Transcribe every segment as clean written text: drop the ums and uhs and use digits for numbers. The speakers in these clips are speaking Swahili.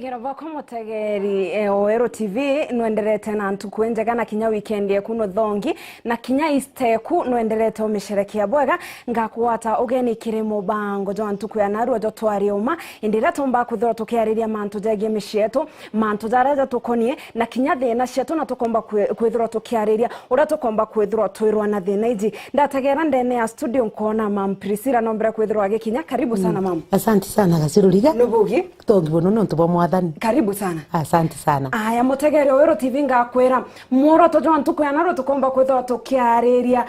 Mutegero bako mutegeri Oero TV nuenderete na ntuku njega na kinya weekend yeku no thongi na kinya isteku nuenderete omisherekea bwega ngakwata ugeni kiri mubango jo ntuku ya naru jo twari uma indira tumba kuthora tukiariria mantu jege misheto mantu jaraja tukonie na kinya thina sheto na tukomba kwithora tukiariria ura tukomba kwithora twirwa na thina iji ndategera ndene ya studio nkona mam Priscilla nombra kwithora gikinya karibu sana mam. Asante sana Gasiruriga. Nubugi Togi bono ntuba mwathani. Karibu sana. Asante sana. Aya mutegere Oero TV ngakwera moro tojo ntuku ya naro tukomba kwithora tukiariria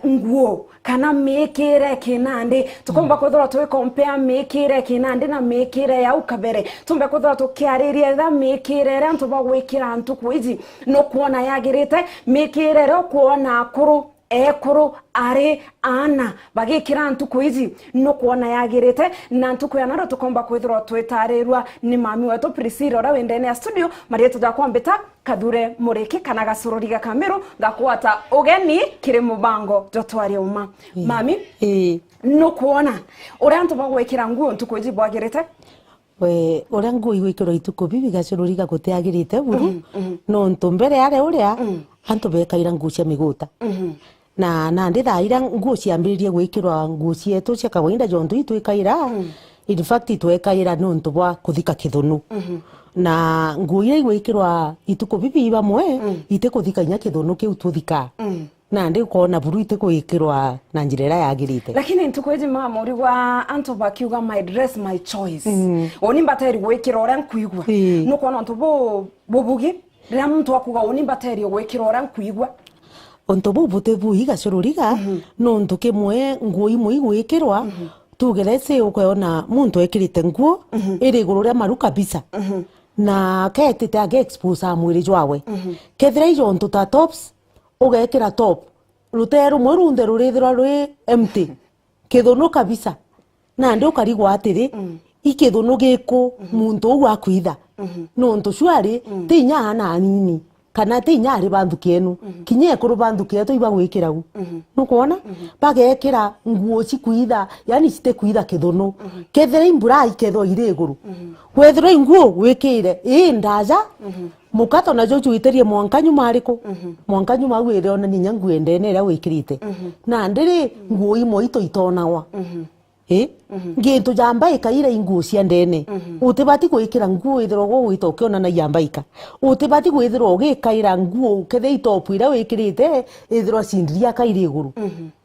nguo kana mekere kinande tukomba kwithora twi compare mekere kinande na mekere ya ukabere tumbe kwithora tukiariria tha mekere ra ntuba gwikira ntuku iji no kuona yagirite mekere ro kuona akuru ekuru are ana bagikira ntuku iji no kuona yagirite na ntuku ya naro tukomba kwithora twitarirwa ni mami wetu Priscilla ora wendene ya studio Maria tuja kwambita Kadhure Mureki kana Gasururiga Kamero gakwata ugeni kiri mubango jotwari uma mami no kuona ora ntuba gwikira nguo ntuku iji bwagirite we ora nguo igwikirwa ituku bibi Gasururiga gutiagirite buru no ntumbere are uria antu bekaira nguo cia miguta na ndithaira nguo ciambiririe gwikirwa nguo cietu cia kawaida jontu itwikaira in fact twekaira nuntu bwa kuthika kithunu na nguo iria igwikirwa ituku bibi bamwe ite kuthika nya kithunu kiu tuthika na ndi kuona buru ite gwikirwa na njira ira yagirite lakini ntuku iji mama uri wa antu bakiuga my dress my choice oni mbateri gwikira ora nkuigwa no kuona ntu bubugi rira muntu akuga oni mbateri gwikira ora nkuigwa onto bubute buiga Sururiga no ntuke mwe nguo imwe igwikirwa tugeretse ukona muntu ekirite nguo iri iguru ria maru kabisa na ketete age expose amwiri jwawe kethira ijo ntu ta tops ugekira top ruteru murunde rurithira rwi empty kithunu kabisa na ndi ukarigwa atiri ikithunu giku muntu uwa kwitha no ntu shwari tinya na nini kana tinya ari bandu kienu kinye kuru bandu kieto iba gwikira u nukuona bagekira nguo cikuitha yani cite kuitha kithunu kethira imbura iketho ire iguru wethira nguo gwikire ndaja mukato na joju iterie mwankanyu mariko mwankanyu magwire ona ninya nguendene ira wikirite na ndiri nguo imo ito itonawa ngintu jambaika ira inguo cia ndene utibati gwikira nguo ithiro gwito kiona na jambaika utibati gwithiro ugikaira nguo kethe itopu ira wikirite ithiro cindiria kaire iguru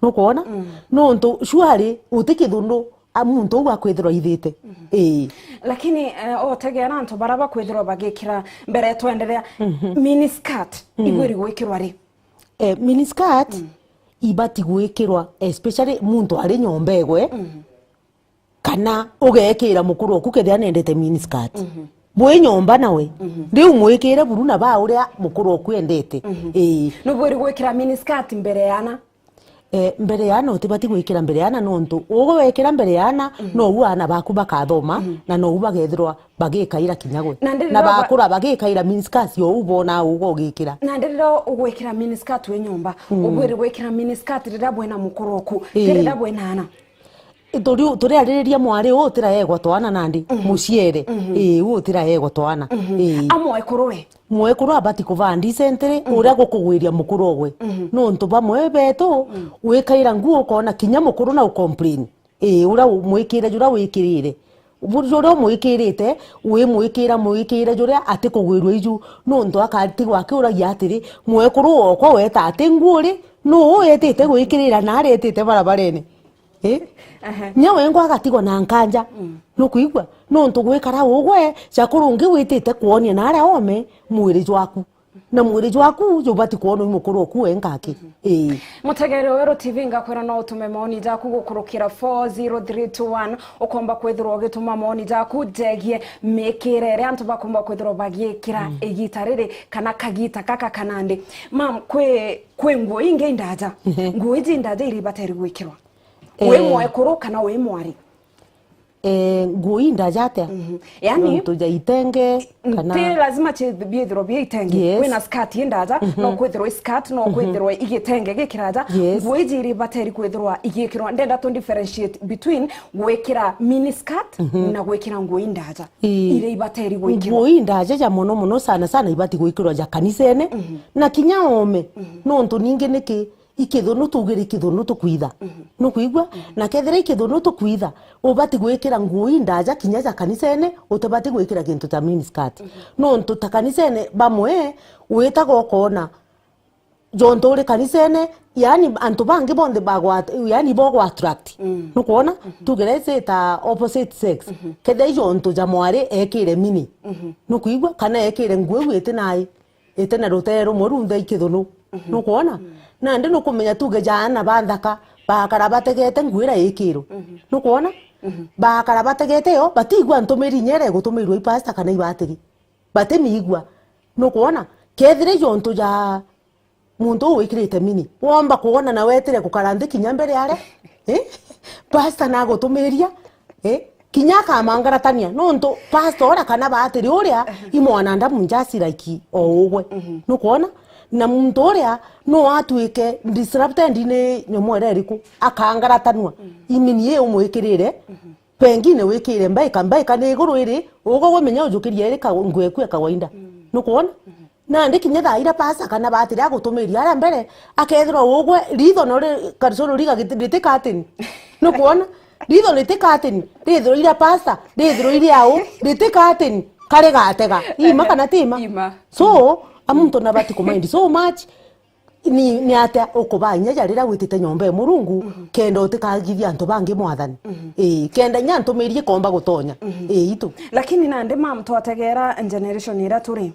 no kuona no ntu shwari utikithundu amuntu uwa kwithiro ithite lakini otegera ntu baraba kwithiro bagikira mbere twendelea mini skirt igwiri gwikirwa ri mini skirt ibati gwikirwa especially muntu ari nyombegwe kana ugekira mukuru oku kethia nendete mini skirt bwe nyomba nawe riu mwikire buru na ba uria mukuru oku endete no bwiri gwikira mini skirt mbere yana mbere yana utibati gwikira mbere yana nontu ugo wekira mbere yana no uana baku bakathoma na no ubagethirwa bagikaira kinyagwe na bakura bagikaira mini skirt yo ubona ugo gikira na ndiro ugwikira mini skirt we nyomba ubwiri gwikira mini skirt rira bwena mukuru oku rira bwena ana turi ariria mwari utira yegwa twana nandi muciere utira yegwa twana amwe kuruwe mwe kuru abati kuva decently uria gukugwiria mukuru ogwe no ntu bamwe beto wikaira nguo kona kinya mukuru na ucomplain ura mwikire jura wikirire burjo mwikirite we mwikira jura ati kugwirwa iju no ntu akati gwake uragia atiri mwe kuru okwa weta ati nguo ri no yetete gwikirira na aretete barabarene nyawe ngo agatigwa na nkanja no kuigwa no ntugwikara ugwe cakurungi witite kuonia na ara ome mwiri jwaku na mwiri jwaku jubati kuona mukuru ku enkaki mutegere Oero TV ngakwera no utume maoni jaku gukurukira 40321 ukomba kwithirwa gituma maoni jaku jegie mekirere antu bakomba kwithirwa bagikira igitarire kana kagita kaka kanande mam kwe nguo inge ndaja nguo iji ndaja iri bateri gwikirwa we mwe kuru kana we mwari ngui ndajate yani tuja itenge kana te lazima che biethro bia itenge kwina skirt indaja no kwithirwa skirt no kwithirwa igitenge gikiraja ngui jiri bateri kwithirwa igikirwa ndenda to differentiate between gwikira mini skirt na gwikira ngui ndaja ire ibateri gwikirwa ngui ndaja ja muno sana ibati gwikirwa ja kanisene na kinya ome no ntu ninge niki ikithunu tugiri ikithunu tukwitha no kuigwa na kethira ikithunu tukwitha ubati gwikira ngui ndaja kinya ja kanisene utubati gwikira kintu ta mini skirt no ntu ta kanisene bamwe wita gokona jonto uri kanisene yani antu bangi bonde bagwa yani bogo attract no kuona tugereze ta opposite sex kede jonto ja mware ekire mini no kuigwa kana ekire ngui wite nai ete na rotero morunda ikithunu no kuona na ndi no kumenya tuge jana banthaka bakara bategete ngwira ikiro no kuona bakara bategete yo batigwa ntumiri nyere gutumirwo ipasta kana ibategi batemigwa no kuona kethire jonto ja muntu wikirite mini womba kuona na wetire gukarande kinya mbere yare pasta na gutumiria kinya ka mangaratania no nto pastor kana batiri uria imwana nda munjasira iki o ugwe no kuona na muntu uria no atuike disrupted ine nyomwere eriku akangaratanwa imini ye umwikirire pengine wikire mbaika ne iguru iri ugo wemenya ujukiria iri ka ngweku kawaida no kuona na ndikinya thaira pasa kana batiri agutumiria ara mbere akethira ugwe ritho no karisoro riga gitindite atini no kuona ritho liteka atini ritho ira pasta ritho ira au liteka atini kare gatega ima kana tima so amuntu nabati kumind so much ni ata okubanya jarira gwitite nyombe murungu kenda utikagithia antu bangi mwathani kenda nyantu mirie komba gutonya itu lakini nande mamto ategera generation ira turi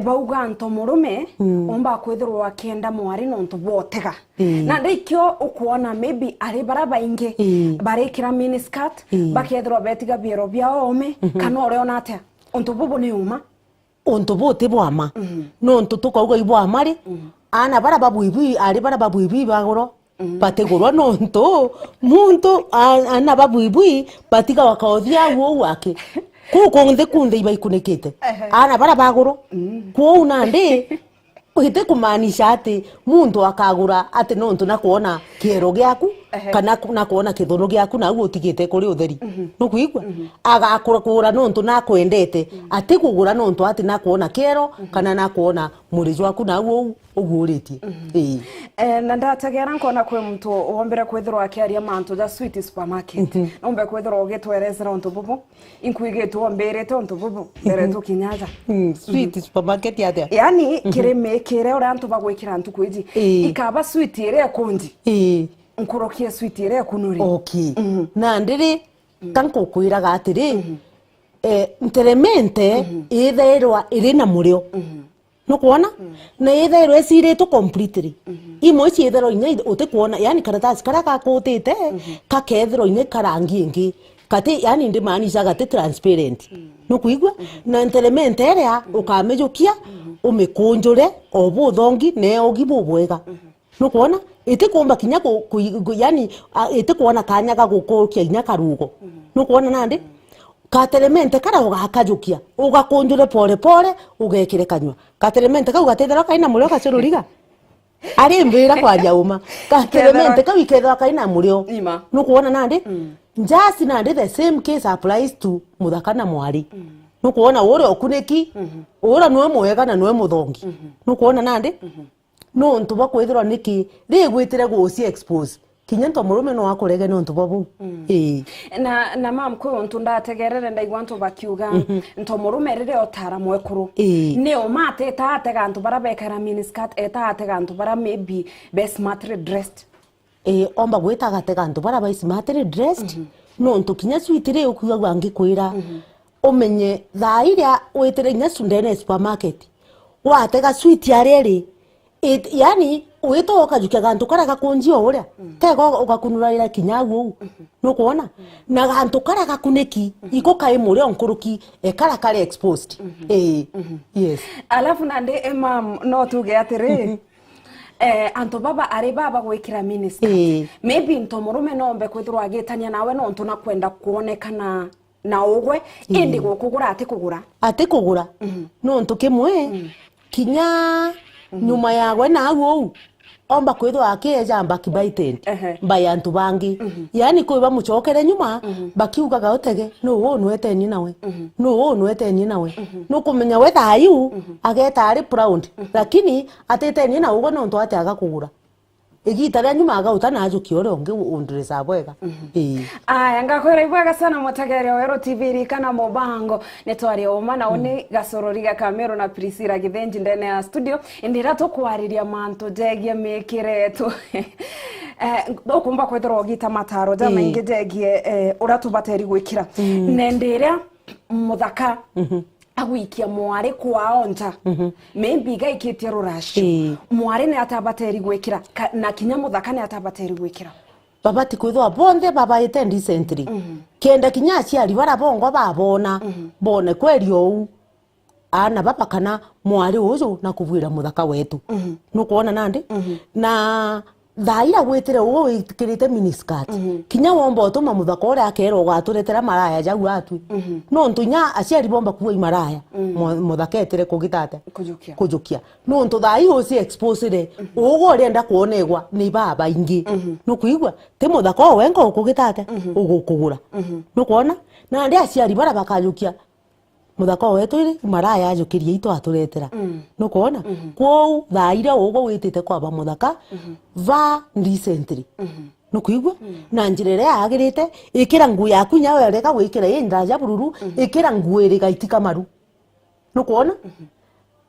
bauga antu murume omba kwithirwa kenda mwari no ntu botega na ndikyo ukuona maybe ari baraba inge barekira mini skirt bakethirwa betiga biro bia ome kana ore onate onto bobo ni uma onto bote bwama no ntu tukauga ibwa ri ana baraba buibi ari baraba buibi bagoro bategurwa no ntu muntu ana babuibi batiga wakaothia wo wake kuko nde kunde iba ikunikite ana baraba bagoro ko nande uhite kumanisha ati muntu akagura ati no ntu nakuona kiero giaku kana nakuona kithono giaku na utigite kuri utheri no kuigwa agakura no ntu nakwendete ati kugura no ntu ati nakuona kiero kana nakuona murijo waku na uguritie na ndategera nkona kwe mtu wombere kwithirwa akiaria mantu ja sweet supermarket nombe kwithirwa ugitwerezera onto bubu inkuigete womberete onto bubu mbere tukinyaza sweet supermarket yatia yani kireme kire ora antu bagwikira antu kwiji ikaba sweet ire kundi nkurokie sweet ire kunuri okay na ndiri tanko kuira gatiri interemente itherwa irina murio no kuona na itherwa esire to completely imo ci itherwa inya utikuona yani karatasi karaka kotete kakethirwa inya karangi ingi kati yani ndi mani jaga te transparent no kuigwa na interemente area ukamejukia umikunjure obuthongi ne ogibu bwega no kuona itikumba kinya yani itikuona kanya gagukokia inya karugo no kuona nandi kateremente kara ugakajukia ugakunjure pole pole ugekire kanywa kateremente kau gatethera kaina murio gacururiga ari mbira kwa jauma kateremente kau ikethera kaina murio no kuona nandi njasi nandi the same case applies to muthaka na mwari no kuona ore okuneki ora no mwega na no muthongi no kuona nandi no ntu bakwithirwa niki rigwitire guci expose kinya nto murume no akurege no ntu babu na mam kwe ntu ndategerere ndaigwa ntu bakiuga nto murume rire otara mwekuru ne o mate tate gantu barabekara mini skirt etate gantu bara maybe be smartly dressed omba gwita gate gantu bara be smartly dressed no ntu kinya switire okuga gwangi kwira omenye thairia witire nya sundene supermarket watega sweet yareri yani wito okajukia gantu karaga kunjio uria tego ugakunuraira kinyagu no kuona na gantu karaga kuneki iko kai muri onkuruki ekara kare exposed yes alafu nande mam no tuge atire anto baba ari baba gwikira miniskirt maybe nto murume nombe kwithirwa agitania nawe no ntu na kwenda kuonekana na ugwe indi gukugura ati kugura no ntu kimwe kinya nyuma yagwe na agu omba kwithwa akeja mbaki baited by antu bangi yani kuiba muchokere nyuma bakiugaga otege no wo nwete ni nawe no wo nwete ni nawe no kumenya we thayu ageta ari proud lakini atete ni na ugo no ntu ate agakugura igita rya nyuma agauta na ajuki ore onge undresa bwega aya ngakwira ibwega sana mutagere Wero TV rikana mubango netwari omana oni gasorori ga Kamero na Priscilla Githenji ndene ya studio indira tukwariria manto jegie mekiretu okumba kwethero gita mataro jama inge jegie uratubateri gwikira nenderia muthaka agwikia mware kwao nja maybe gaikitie rurashi mware ne atabateri gwikira na kinya muthaka ne atabateri gwikira babati kwithwa bonde baba ite decently kenda kinya aciari bara bongo babona bone kweri ou ana baba kana mware uju na kubwira muthaka wetu nukuona nandi na thaira gwitire ugo wikirite miniskirt kinya womba utuma muthaka ore akero gwaturetera maraya jau atwi no ntunya aciari bomba kuwa imaraya muthaka etire kugitate kujukia no ntu thai uci exposed ugo urenda kuonegwa ni baba ingi no kuigwa te muthaka wengo kugitate ugukugura no kuona na ndi aciari bara bakajukia muthaka wetu iri maraya ajukirie ito aturetera no kuona kwou thaira ugo witite kwaba muthaka va decently no kuigwa na njirere agirite ikira ngu yaku nyawe reka gwikira indaja bururu ikira ngu iri gaitika maru no kuona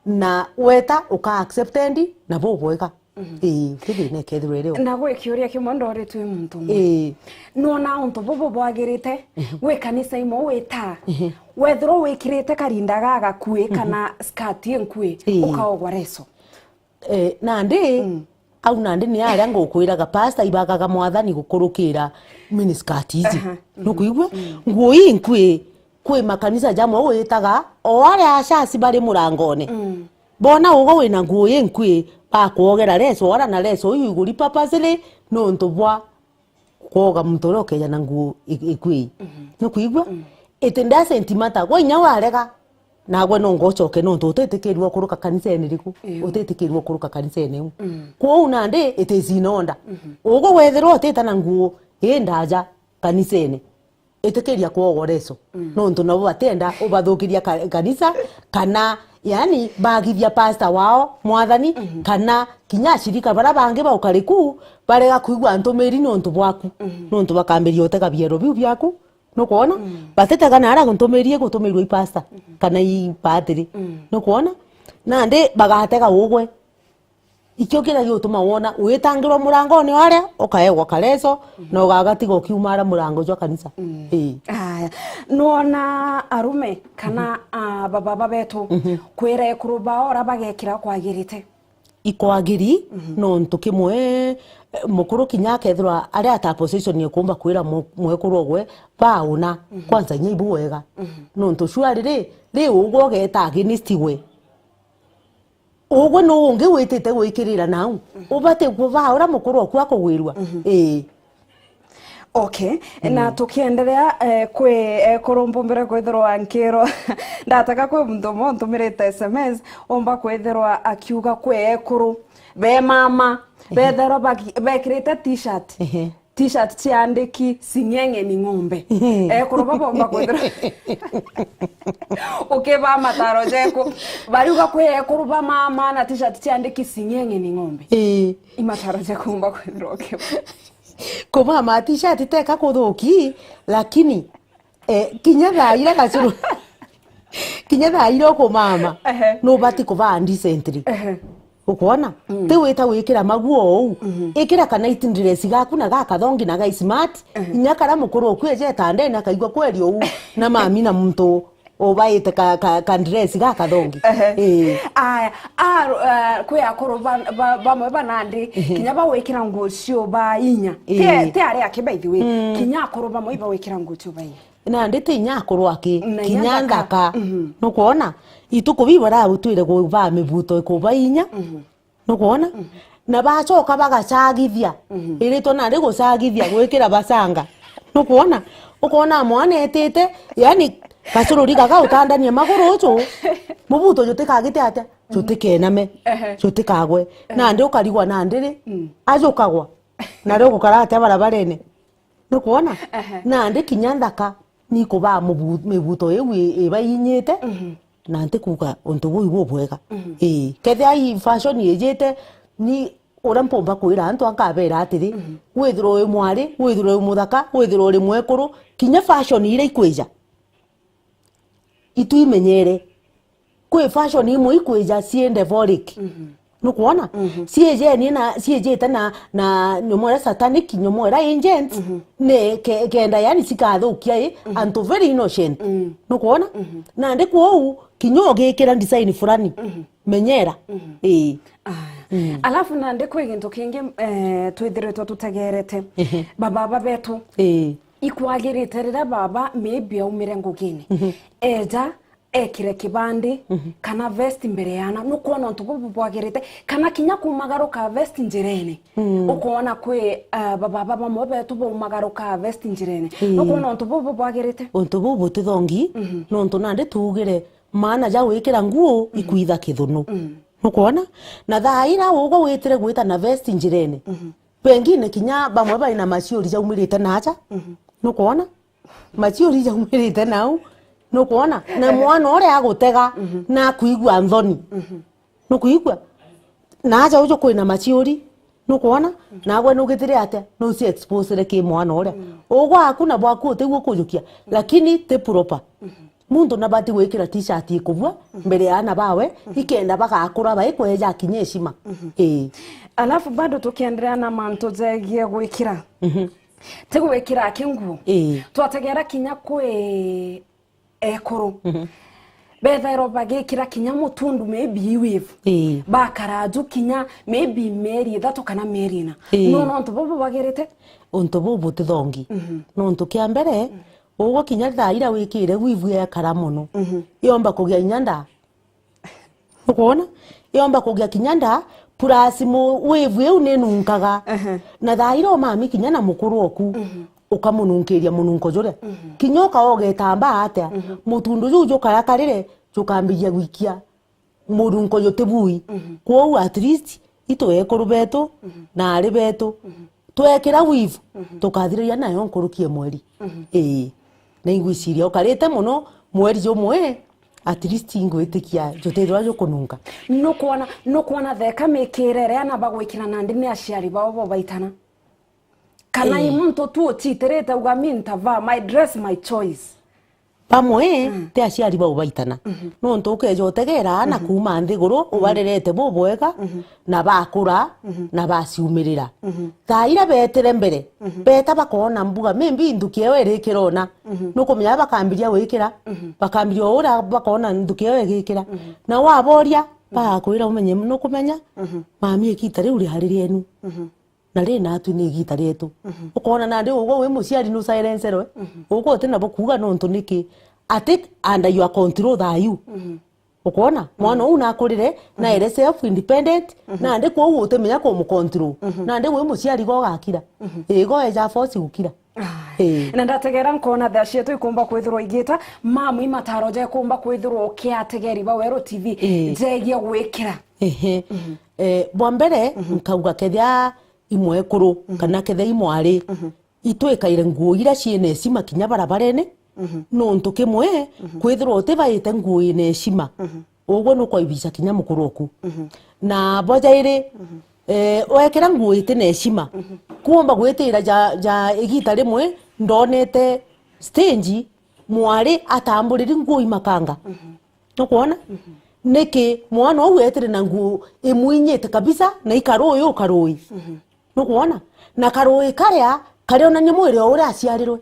na weta uka acceptendi na bobweka kidi ne kedurere na gwikiuria kimondo ri twi muntu no na unto bobo bwagirite we kanisa imo weta wethro wikirite karinda gaga kuwe kana skirt enkwe ukaogwa reso nandi au nandi ni aria ngukwiraga pastor ibagaga mwathani gukurukira miniskirt izi no kuigwa nguo inkwe kwe makanisa jamwe wetaga o aria ashasi bari murangone bona ugo wina nguo enkwe bakwogera reso ora na reso uyu iguri papasile no ntobwa koga mutoroke ya nangu ikwi no kuigwa etenda sentimata go nya warega nagwe no ngocoke no ntotetekirwa kuruka kanisa eniriku utetekirwa kuruka kanisa ene ko unande etezinonda ugo wethero oteta na nguo endaja kanisa ene etekeria kwogo reso no nto nabo batenda ubadhukiria kanisa kana yani bagithia pastor wao mwathani kana kinya shirika bara bange baukariku barega kuigwa ntomeri no nto bwaku no nto bakamberia otega biero biu byaku no kuona batete kana ara ntomerie gutumirwa i pastor kana i padri no kuona na ndi bagatega ugwe ikyo kira gituma wona witangirwa murango ni aria ukaegwa kareso no gagatigo kiumara murango jwa kanisa aya nona arume kana baba betu kwire kuruba ora bagekira kwagirite ikwagiri no ntukimwe mukuru kinya kethwa aria ata position ye kumba kwira mwekuru ogwe bauna kwanza nyibu wega no ntushwarire ri ugwo geta against we ugo no unge witite gwikirira nau ubate kuva ora mukuru okwa kugwirwa okay na tukiendelea kwe kurumbumbira kwethirwa nkiro ndataka kwe mndomo ntumirite SMS omba kwethirwa akiuga kwe ekuru be mama bethero bekirite t-shirt ciandiki singenge ni ng'ombe ekuru baba omba kwethirwa okay ba mataro jeko bariuga kwe ekuru ba mama na t-shirt ciandiki singenge ni ng'ombe imataro jeko omba kwethirwa okay koma matisha titeka kuthuki lakini kinya thaira gacuru kinya thaira ko mama no bati kuva decently ukona te weta wikira maguo ou ikira kana itindress gaku na gaka thongi na ga smart nyakara mukuru okweje tande na kaigwa kweri ou na mami na muntu obaite ka dress gaka thongi aya kwe akoro bamwe banandi kinya bawikira nguo cio ba inya te ari akibaithiwe kinya akoro bamwe bawikira nguo cio ba inya na ndite inya akoro aki kinya ndaka no kuona ituko bibara utwire go ba mebuto ko ba inya no kuona na bacoka bagacagithia iritwo nari gucagithia gwikira bacanga nukuona ukona mwana etete yani gacorori gaga utandania maguru ucu mubuto jutikagite atia jutikename jutikagwe na ndi ukarigwa na ndiri ajukagwa na rio gukara atia barabarene nukuona na ndi kinyanthaka ni kuba mibuto yewu ibayinyite na ntikuga untu bui bwega kethe ai fashion yejete ni urampomba kwira antu akabera atiri withiro we mwari withiro we muthaka withiro ri mwekuru kinya fashion ire ikwija itu imenyere kwe fashion imwe ikwija siende foric nukuona sieje ni na sieje tana na nyomora satanic nyomora agent ne kenda yani sikathukia antu very innocent nukuona na ndikuo kinyoge kira design fulani menyera alafu na ndiko igintu kingi twithiretwo tutegerete baba betu ikwagirite rira baba maybe aumire ngugini eja ekire kibandi kana vest mbere yana nukuona ntubu bwagirite kana kinya kumagaruka vest njirene ukuona kwe baba mobetu bumagaruka vest njirene nukuona ntubu bwagirite ntubu butithongi nontu nande tugire mana ja wikira nguo ikuitha kithunu nukuona na thaira ugo witire gwita na vest njirene pengine kinya bamwe bari na maciuri jaumirite naja nukuona maciuri jaumirite nau nukuona na mwana ore agutega na kuigwa nthoni nukuigwa naja ujo kwina maciuri nukuona nagwe nugitire ate no si expose ki mwana ore ugo akuna bwaku uteguo kujukia lakini te proper mundu nabati gwikira t-shirt ikubwa mbere yana bawe ikenda bagakura baikweja kinyeshima alafu bado tukiendelea na manto zegie gwikira tegwikira kingu twategera kinya kwe ekuru bethero bagikira kinya mutundu maybe wave bakaraju kinya maybe meri thatu kana merina no ntubu bagirite untubu butithongi no ntukia mbere ugo kinya thaira wikire wivu ya karamono yomba kugia nyanda ukona yomba kugia kinyanda purasimu wivu eu nenunkaga na thaira o mami kinya na mukuru oku ukamununkiria mununko jore kinyoka ogetamba atia mutundu juju karakarire jukambia gwikia murunko yotebui kwa at least ito ekuru beto na ari beto twekira wivu tukathiria nayo nkurukie mweri na ingwiciria ukarite muno mweri jomwe at least ingwitikia joterwa jo kununga no kuona theka mikirere ana bagwikira nandi ni aciari babo baitana kana imuntu tu otiterete ugaminta va my dress my choice pamwe te aciari babo baitana no ntuke jotegera na kuma nthiguru ubarerete bobwega na bakura na baciumirira thaira betire mbere beta bakona mbuga mimbi ndukie were kirona no kumya bakambiria wikira bakambiria ora bakona ndukie wegikira na waboria bakwira umenye no kumenya mami ekitare uri haririenu na rina atu ni gita retu ukona na ndi ugo we muciari no silence ro ugo tena bokuga no ntu niki ati under your control that you ukona mwana una akurire na ere self independent na ndi ko utemenya ko mu control na ndi we muciari go gakira go eja force gukira na ndategera nkona thacie tu ikumba kwithirwo igita mamu imataro je kumba kwithirwo kiategeri ba wero tv jegia gwikira bwa mbere nkauga kethia imwe kuru kana kethe imwari itwikaire nguo ira ciene cima kinya barabarene no ntuke mwe kwithirwo tibaite nguo ine cima ugo no koibisa kinya mukuroku na bojaire wekera nguo itene cima kuomba gwitira ja igita rimwe ndonete stage mwari atamburiri nguo imakanga no kuona niki mwana au etire na nguo imwinyete kabisa na ikaro yo karoi no kuona na karoi karia kario na nyamwire ore aciarirwe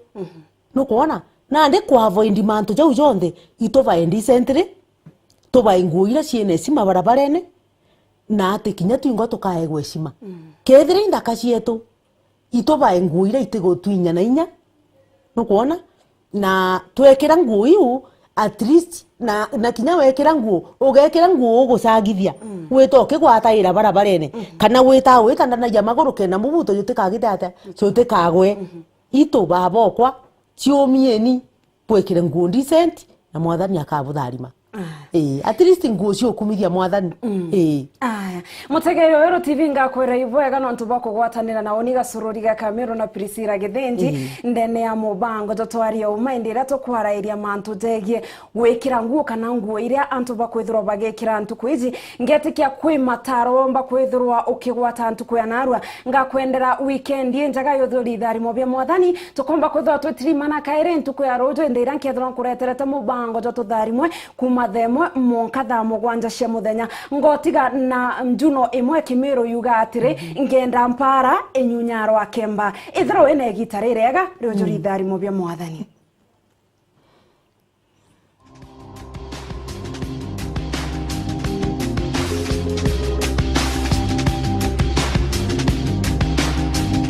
no kuona na ndi kwa avoid mantu jau jonde itova indecently toba nguo ira ciene cima barabarene na ate kinya twingo tukaegwe cima kethire indaka cietu itoba nguo ira itigo twinya na inya no kuona na twekera nguo iu at least na kinya wekera nguo ugekera nguo ugucagithia wita ukigwataira barabarene kana wita wikandanagia maguru kena mubuto yutikagithate yutikagwe itu babokwa ciomieni bwekire nguo decent na mwathani akabutharima at least nguo cio kumithia mwathani aya mutegero wero TV ngakwera ibwega no ntuba kugwatanira na oniga sururi ga Kamero na Priscilla Githinji ndene ya mubango totwaria umaindira to kwarairia mantu tegie gwikira nguo kana nguo iria antu bakwithirwa bagekira antu kwiji ngetikia kwi mataro mba kwithirwa ukigwata antu kwa narua ngakwendera weekend njaga yothuri tharimo bya mwathani tukomba kwithirwa twitirimana kaire ntu kwa rojo ndira nkethirwa kureterete mubango tutharimwe kuma themwe monkatha mugwanja cia muthenya ngotiga na njuno imwe Kimero yuga atire ngenda mpara enyunyaro akemba ithro ene gitarerega ryo juri tharimo bya mwathani.